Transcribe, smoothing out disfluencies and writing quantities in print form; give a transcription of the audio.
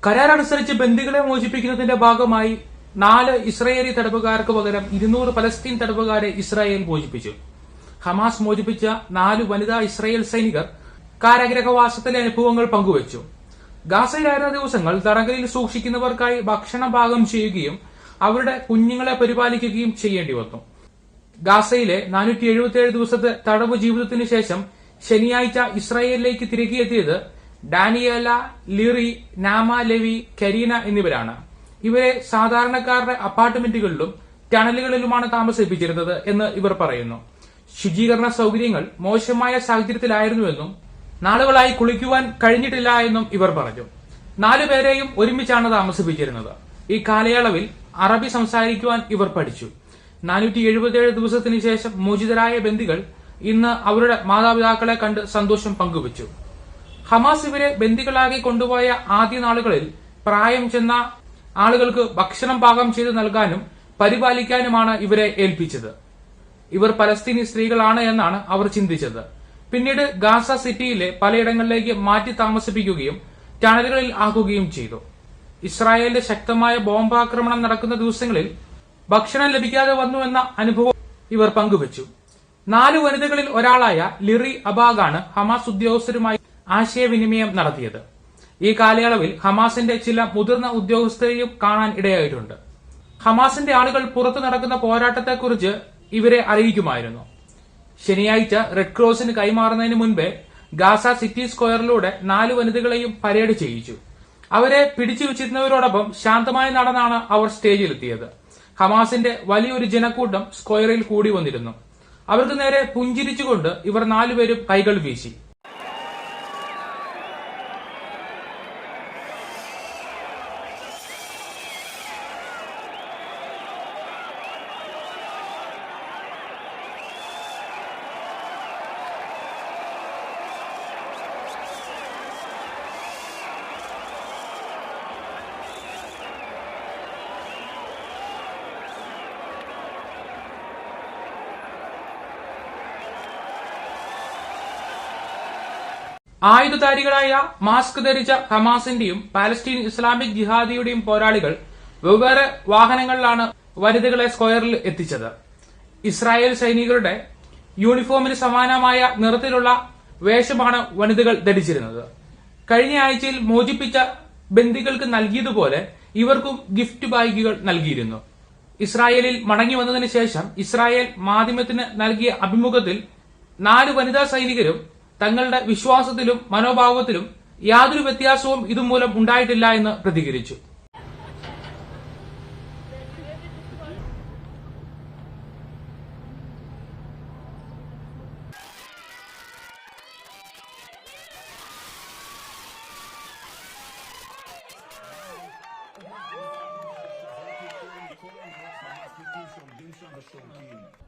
കരാറനുസരിച്ച് ബന്ദികളെ മോചിപ്പിക്കുന്നതിന്റെ ഭാഗമായി 4 ഇസ്രായേലി തടവുകാർക്ക് പകരം 200 പലസ്തീൻ തടവുകാരെ ഇസ്രായേൽ മോചിപ്പിച്ചു. ഹമാസ് മോചിപ്പിച്ച 4 വനിതാ ഇസ്രായേൽ സൈനികർ കാരാഗ്രഹവാസത്തിലെ അനുഭവങ്ങൾ പങ്കുവച്ചു. ഗാസയിലായിരുന്ന ദിവസങ്ങൾ തടങ്കലിൽ സൂക്ഷിക്കുന്നവർക്കായി ഭക്ഷണം പാകം ചെയ്യുകയും അവരുടെ കുഞ്ഞുങ്ങളെ പരിപാലിക്കുകയും ചെയ്യേണ്ടി വന്നു. ഗാസയിലെ 477 ദിവസത്തെ തടവ് ജീവിതത്തിനു ശേഷം ശനിയാഴ്ച ഇസ്രായേലിലേക്ക് തിരികെ എത്തിയത് ഡാനിയേല, ലിറി, നാമ, ലെവി, കരീന എന്നിവരാണ്. ഇവരെ സാധാരണക്കാരുടെ അപ്പാർട്ട്മെന്റുകളിലും ടണലുകളിലുമാണ് താമസിപ്പിച്ചിരുന്നത് എന്ന് ഇവർ പറയുന്നു. ശുചീകരണ സൌകര്യങ്ങൾ മോശമായ സാഹചര്യത്തിലായിരുന്നുവെന്നും നാളുകളായി കുളിക്കുവാൻ കഴിഞ്ഞിട്ടില്ല എന്നും ഇവർ പറഞ്ഞു. 4 പേരെയും ഒരുമിച്ചാണ് താമസിപ്പിച്ചിരുന്നത്. ഈ കാലയളവിൽ അറബി സംസാരിക്കുവാൻ ഇവർ പഠിച്ചു. 477 ദിവസത്തിന് ശേഷം മോചിതരായ ബന്ദികൾ ഇന്ന് അവരുടെ മാതാപിതാക്കളെ കണ്ട് സന്തോഷം പങ്കുവച്ചു. ഹമാസ് ഇവരെ ബന്ദികളാക്കി കൊണ്ടുപോയ ആദ്യ നാളുകളിൽ പ്രായം ചെന്ന ആളുകൾക്ക് ഭക്ഷണം പാകം ചെയ്ത് നൽകാനും പരിപാലിക്കാനുമാണ് ഇവരെ ഏൽപ്പിച്ചത്. ഇവർ പലസ്തീനി സ്ത്രീകളാണ് എന്നാണ് അവർ ചിന്തിച്ചത്. പിന്നീട് ഗാസ സിറ്റിയിലെ പലയിടങ്ങളിലേക്ക് മാറ്റി താമസിപ്പിക്കുകയും ടണലുകളിൽ ആക്കുകയും ചെയ്തു. ഇസ്രായേലിന്റെ ശക്തമായ ബോംബാക്രമണം നടക്കുന്ന ദിവസങ്ങളിൽ ഭക്ഷണം ലഭിക്കാതെ വന്നുവെന്ന അനുഭവം ഇവർ പങ്കുവച്ചു. 4 വനിതകളിൽ ഒരാളായ ലിറി അബാഗാണ് ഹമാസ് ഉദ്യോഗസ്ഥരുമായി ആശയവിനിമയം നടത്തിയത്. ഈ കാലയളവിൽ ഹമാസിന്റെ ചില മുതിർന്ന ഉദ്യോഗസ്ഥരെയും കാണാൻ ഇടയായിട്ടുണ്ട്. ഹമാസിന്റെ ആളുകൾ പുറത്തു നടക്കുന്ന പോരാട്ടത്തെക്കുറിച്ച് ഇവരെ അറിയിക്കുമായിരുന്നു. ശനിയാഴ്ച റെഡ് ക്രോസിന് കൈമാറുന്നതിന് മുൻപേ ഗാസ സിറ്റി സ്ക്വയറിലൂടെ 4 വനിതകളെയും പരേഡ് ചെയ്യിച്ചു. അവരെ പിടിച്ചു വെച്ചിരുന്നവരോടൊപ്പം ശാന്തമായി നടന്നാണ് അവർ സ്റ്റേജിലെത്തിയത്. ഹമാസിന്റെ വലിയൊരു ജനക്കൂട്ടം സ്ക്വയറിൽ കൂടി വന്നിരുന്നു. അവർക്ക് നേരെ പുഞ്ചിരിച്ചുകൊണ്ട് ഇവർ 4 പേരും കൈകൾ വീശി. ആയുധധാരികളായ മാസ്ക് ധരിച്ച ഹമാസിന്റെയും പാലസ്തീൻ ഇസ്ലാമിക് ജിഹാദിയുടെയും പോരാളികൾ വെവ്വേറെ വാഹനങ്ങളിലാണ് വനിതകളെ സ്ക്വയറിൽ എത്തിച്ചത്. ഇസ്രായേൽ സൈനികരുടെ യൂണിഫോമിന് സമാനമായ നിറത്തിലുള്ള വേഷമാണ് വനിതകൾ ധരിച്ചിരുന്നത്. കഴിഞ്ഞ ആഴ്ചയിൽ മോചിപ്പിച്ച ബന്ദികൾക്ക് നൽകിയതുപോലെ ഇവർക്കും ഗിഫ്റ്റ് ബാഗുകൾ നൽകിയിരുന്നു. ഇസ്രായേലിൽ മടങ്ങി വന്നതിന് ശേഷം ഇസ്രായേൽ മാധ്യമത്തിന് നൽകിയ അഭിമുഖത്തിൽ 4 വനിതാ സൈനികരും തങ്ങളുടെ വിശ്വാസത്തിലും മനോഭാവത്തിലും യാതൊരു വ്യത്യാസവും ഇതുമൂലം ഉണ്ടായിട്ടില്ല എന്ന് പ്രതികരിച്ചു. Schon links an der Schon gehen.